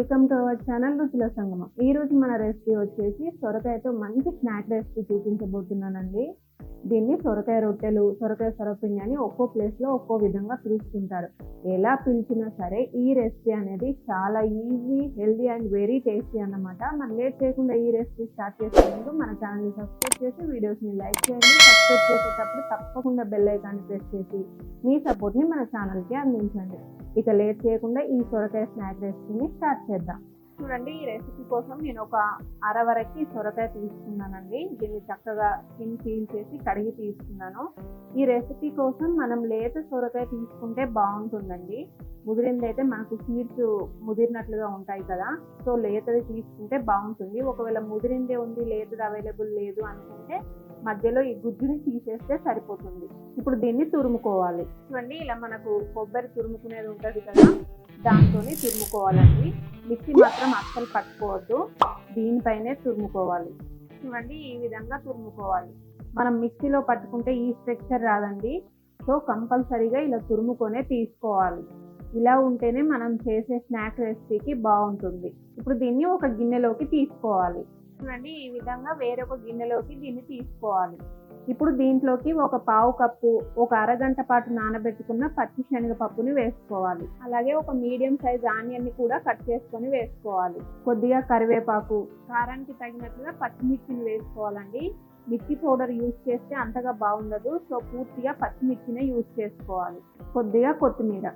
Welcome to our channel రుచుల సంగమం. ఈ రోజు మన రెసిపీ వచ్చేసి సొరకాయతో మంచి స్నాక్ రెసిపీ చూపించబోతున్నానండి. దీన్ని సొరకాయ రొట్టెలు, సొరకాయ సొరపిండి అని ఒక్కో ప్లేస్లో ఒక్కో విధంగా పిలుస్తుంటారు. ఎలా పిలిచినా సరే ఈ రెసిపీ అనేది చాలా easy, healthy and very tasty అన్నమాట. మనం లేట్ చేయకుండా ఈ రెసిపీ స్టార్ట్ చేసే ముందు మన ఛానల్ని సబ్స్క్రైబ్ చేసి వీడియోస్ని లైక్ చేయండి. సబ్స్క్రైబ్ చేసేటప్పుడు తప్పకుండా బెల్ ఐకాన్ని ప్రెస్ చేసి మీ సపోర్ట్ని మన ఛానల్కి అందించండి. ఇక లేట్ చేయకుండా ఈ సొరకాయ స్నాక్ రెసిపీని స్టార్ట్ చేద్దాం. చూడండి, ఈ రెసిపీ కోసం నేను ఒక అరవరకి సొరకాయ తీసుకున్నానండి. దీన్ని చక్కగా స్కిన్ పీల్ చేసి కడిగి తీసుకున్నాను. ఈ రెసిపీ కోసం మనం లేత సొరకాయ తీసుకుంటే బాగుంటుందండి. ముదిరింది అయితే మనకు సీడ్స్ ముదిరినట్లుగా ఉంటాయి కదా, సో లేతది తీసుకుంటే బాగుంటుంది. ఒకవేళ ముదిరిందే ఉంది, లేతది అవైలబుల్ లేదు అనుకుంటే మధ్యలో ఈ గుజ్జుని తీసేస్తే సరిపోతుంది. ఇప్పుడు దీన్ని తురుముకోవాలి. చూడండి, ఇలా మనకు కొబ్బరి తురుముకునేది ఉంటుంది కదా, దాంతోనే తురుముకోవాలండి. మిక్సీ మాత్రం అస్సలు పట్టుకోవద్దు, దీనిపైనే తురుముకోవాలి. చూడండి, ఈ విధంగా తురుముకోవాలి. మనం మిక్సీలో పట్టుకుంటే ఈ స్ట్రక్చర్ రాదండి, సో కంపల్సరీగా ఇలా తురుముకొనే తీసుకోవాలి. ఇలా ఉంటేనే మనం చేసే స్నాక్ రెసిపీకి బాగుంటుంది. ఇప్పుడు దీన్ని ఒక గిన్నెలోకి తీసుకోవాలి. చూడండి, ఈ విధంగా వేరొక గిన్నెలోకి దీన్ని తీసుకోవాలి. ఇప్పుడు దీంట్లోకి ఒక పావు కప్పు, ఒక అరగంట పాటు నానబెట్టుకున్న పచ్చి శనగపప్పుని వేసుకోవాలి. అలాగే ఒక మీడియం సైజ్ ఆనియన్ని కూడా కట్ చేసుకొని వేసుకోవాలి. కొద్దిగా కరివేపాకు, కారానికి తగినట్లుగా పచ్చిమిర్చిని వేసుకోవాలండి. మిర్చి పౌడర్ యూజ్ చేస్తే అంతగా బాగుండదు, సో పూర్తిగా పచ్చిమిర్చినే యూజ్ చేసుకోవాలి. కొద్దిగా కొత్తిమీర,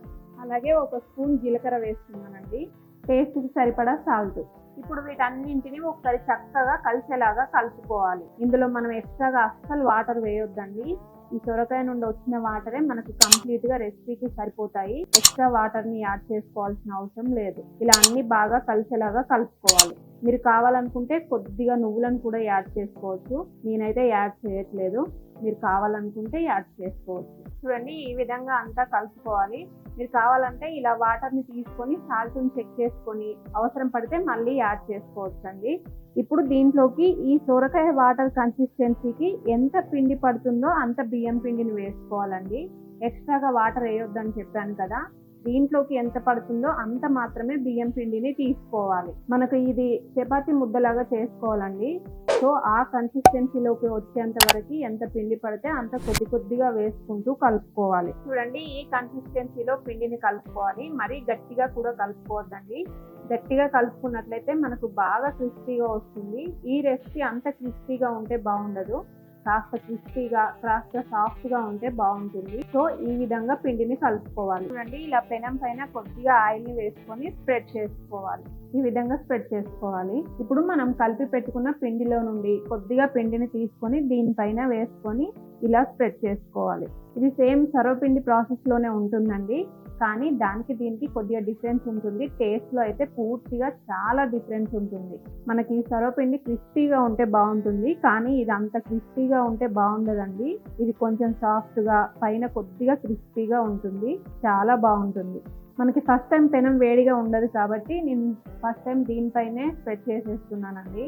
అలాగే ఒక స్పూన్ జీలకర్ర వేస్తున్నానండి. టేస్ట్కి సరిపడా సాల్ట్. ఇప్పుడు వీటన్నింటినీ ఒకసారి చక్కగా కలిసేలాగా కలుపుకోవాలి. ఇందులో మనం ఎక్స్ట్రాగా అస్సలు వాటర్ వేయొద్దండి. ఈ సొరకాయ నుండి వచ్చిన వాటరే మనకు కంప్లీట్గా రెసిపీకి సరిపోతాయి. ఎక్స్ట్రా వాటర్ని యాడ్ చేసుకోవాల్సిన అవసరం లేదు. ఇలా అన్ని బాగా కలిసేలాగా కలుపుకోవాలి. మీరు కావాలనుకుంటే కొద్దిగా నువ్వులను కూడా యాడ్ చేసుకోవచ్చు. నేనైతే యాడ్ చేయట్లేదు, మీరు కావాలనుకుంటే యాడ్ చేసుకోవచ్చు. చూడండి, ఈ విధంగా అంతా కలుపుకోవాలి. మీరు కావాలంటే ఇలా వాటర్ని తీసుకొని సాల్ట్ని చెక్ చేసుకొని అవసరం పడితే మళ్ళీ యాడ్ చేసుకోవచ్చు అండి. ఇప్పుడు దీంట్లోకి ఈ సొరకాయ వాటర్ కన్సిస్టెన్సీకి ఎంత పిండి పడుతుందో అంత బియ్యం పిండిని వేసుకోవాలండి. ఎక్స్ట్రాగా వాటర్ వేయొద్దని చెప్పాను కదా, దీంట్లోకి ఎంత పడుతుందో అంత మాత్రమే బియ్యం పిండిని తీసుకోవాలి. మనకు ఇది చపాతీ ముద్దలాగా చేసుకోవాలండి, సో ఆ కన్సిస్టెన్సీలోకి వచ్చేంత వరకు ఎంత పిండి పడితే అంత కొద్ది కొద్దిగా వేసుకుంటూ కలుపుకోవాలి. చూడండి, ఈ కన్సిస్టెన్సీలో పిండిని కలుపుకోవాలి. మరీ గట్టిగా కూడా కలుపుకోవద్దండి. గట్టిగా కలుపుకున్నట్లయితే మనకు బాగా క్రిస్పీగా వస్తుంది. ఈ రెసిపీ అంత క్రిస్పీగా ఉంటే బాగుండదు, కాస్త క్రిస్పీగా, కాస్త సాఫ్ట్గా ఉంటే బాగుంటుంది. సో ఈ విధంగా పిండిని కలుపుకోవాలి. చూడండి, ఇలా పెనం పైన కొద్దిగా ఆయిల్ని వేసుకొని స్ప్రెడ్ చేసుకోవాలి. ఈ విధంగా స్ప్రెడ్ చేసుకోవాలి. ఇప్పుడు మనం కలిపి పెట్టుకున్న పిండిలో నుండి కొద్దిగా పిండిని తీసుకొని దీనిపైన వేసుకొని ఇలా స్ప్రెడ్ చేసుకోవాలి. ఇది సేమ్ సర్వపిండి ప్రాసెస్లోనే ఉంటుందండి, కానీ దానికి దీనికి కొద్దిగా డిఫరెన్స్ ఉంటుంది. టేస్ట్లో అయితే పూర్తిగా చాలా డిఫరెన్స్ ఉంటుంది. మనకి సర్వపిండి క్రిస్పీగా ఉంటే బాగుంటుంది, కానీ ఇది అంత క్రిస్పీగా ఉంటే బాగుండదండి. ఇది కొంచెం సాఫ్ట్గా, పైన కొద్దిగా క్రిస్పీగా ఉంటుంది, చాలా బాగుంటుంది. మనకి ఫస్ట్ టైం పెనం వేడిగా ఉండదు కాబట్టి నేను ఫస్ట్ టైం దీనిపైనే స్ప్రెడ్ చేసేస్తున్నానండి.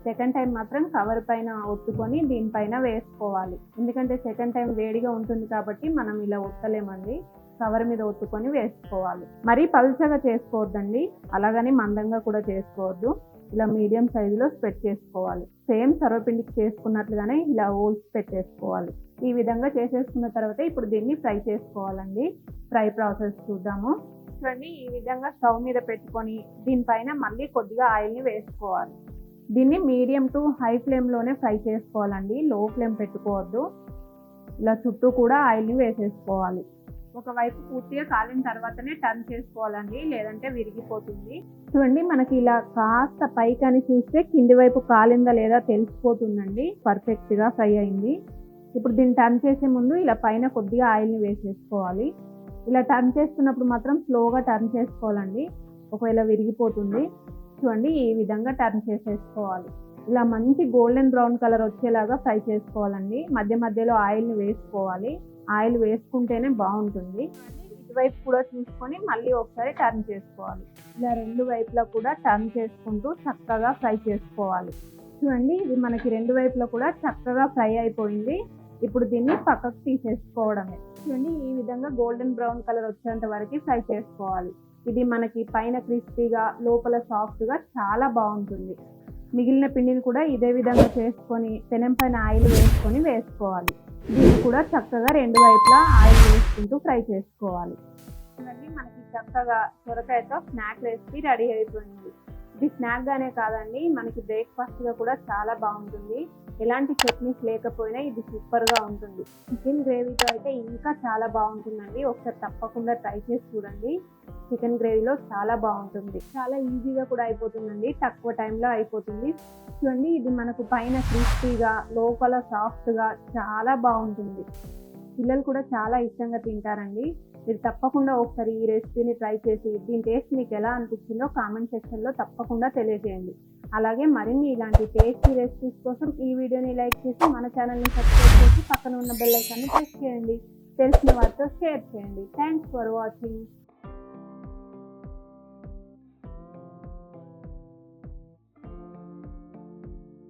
సెకండ్ టైం మాత్రం కవర్ పైన ఒత్తుకొని దీనిపైన వేసుకోవాలి. ఎందుకంటే సెకండ్ టైం వేడిగా ఉంటుంది కాబట్టి మనం ఇలా ఒత్తలేమండి, కవర్ మీద ఒత్తుకొని వేసుకోవాలి. మరీ పలుచగా చేసుకోవద్దండి, అలాగని మందంగా కూడా చేసుకోవద్దు. ఇలా మీడియం సైజులో స్ప్రెడ్ చేసుకోవాలి. సేమ్ సర్వపిండికి చేసుకున్నట్లుగానే ఇలా హోల్స్ పెట్టేసుకోవాలి. ఈ విధంగా చేసేసుకున్న తర్వాత ఇప్పుడు దీన్ని ఫ్రై చేసుకోవాలండి. ఫ్రై ప్రాసెస్ చూద్దాము. చూడండి, ఈ విధంగా స్టవ్ మీద పెట్టుకొని దీనిపైన మళ్ళీ కొద్దిగా ఆయిల్ని వేసుకోవాలి. దీన్ని మీడియం టు హై ఫ్లేమ్లోనే ఫ్రై చేసుకోవాలండి, లో ఫ్లేమ్ పెట్టుకోవద్దు. ఇలా చుట్టూ కూడా ఆయిల్ని వేసేసుకోవాలి. ఒకవైపు పూర్తిగా కాలిన తర్వాతనే టర్న్ చేసుకోవాలండి, లేదంటే విరిగిపోతుంది. చూడండి, మనకి ఇలా కాస్త పైకని చూస్తే కింది వైపు కాలిందా లేదా తెలిసిపోతుందండి, పర్ఫెక్ట్గా ఫ్రై అయింది. ఇప్పుడు దీన్ని టర్న్ చేసే ముందు ఇలా పైన కొద్దిగా ఆయిల్ని వేసేసుకోవాలి. ఇలా టర్న్ చేస్తున్నప్పుడు మాత్రం స్లోగా టర్న్ చేసుకోవాలండి, ఒకవేళ విరిగిపోతుంది. చూడండి, ఈ విధంగా టర్న్ చేసేసుకోవాలి. ఇలా మంచి గోల్డెన్ బ్రౌన్ కలర్ వచ్చేలాగా ఫ్రై చేసుకోవాలండి. మధ్య మధ్యలో ఆయిల్ని వేసుకోవాలి. ఆయిల్ వేసుకుంటేనే బాగుంటుంది. ఇటువైపు కూడా చూసుకొని మళ్ళీ ఒకసారి టర్న్ చేసుకోవాలి. ఇలా రెండు వైపులా కూడా టర్న్ చేసుకుంటూ చక్కగా ఫ్రై చేసుకోవాలి. చూడండి, ఇది మనకి రెండు వైపులా కూడా చక్కగా ఫ్రై అయిపోయింది. ఇప్పుడు దీన్ని పక్కకు తీసేసుకోవడమే. చూడండి, ఈ విధంగా గోల్డెన్ బ్రౌన్ కలర్ వచ్చేంత వరకు ఫ్రై చేసుకోవాలి. ఇది మనకి పైన క్రిస్పీగా లోపల సాఫ్ట్గా చాలా బాగుంటుంది. మిగిలిన పిండిని కూడా ఇదే విధంగా చేసుకొని పెనం పైన ఆయిల్ వేసుకొని వేసుకోవాలి. దీన్ని కూడా చక్కగా రెండు వైపులా ఆయిల్ వేసుకుంటూ ఫ్రై చేసుకోవాలి. చూడండి, మనకి చక్కగా సొరకాయతో స్నాక్ రెసిపీ రెడీ అయిపోయింది. ఇది స్నాక్ గానే కాదండి, మనకి బ్రేక్ఫాస్ట్ గా కూడా చాలా బాగుంటుంది. ఎలాంటి చట్నీస్ లేకపోయినా ఇది సూపర్ గా ఉంటుంది. చికెన్ గ్రేవీతో అయితే ఇంకా చాలా బాగుంటుందండి. ఒకసారి తప్పకుండా ట్రై చేసి చూడండి. చికెన్ గ్రేవీలో చాలా బాగుంటుంది. చాలా ఈజీగా కూడా అయిపోతుందండి, తక్కువ టైంలో అయిపోతుంది. చూడండి, ఇది మనకు పైన క్రిస్పీగా లోపల సాఫ్ట్గా చాలా బాగుంటుంది. పిల్లలు కూడా చాలా ఇష్టంగా తింటారండి. మీరు తప్పకుండా ఒకసారి ఈ రెసిపీని ట్రై చేసి దీని టేస్ట్ మీకు ఎలా అనిపించిందో కామెంట్ సెక్షన్లో తప్పకుండా తెలియజేయండి. అలాగే మరిన్ని ఇలాంటి టేస్టీ రెసిపీస్ కోసం ఈ వీడియోని లైక్ చేసి మన ఛానల్ని సబ్స్క్రైబ్ చేసి పక్కన ఉన్న బెల్ ఐకాన్ని ప్రెస్ చేయండి. తెలిసిన వారితో షేర్ చేయండి. Thanks for watching.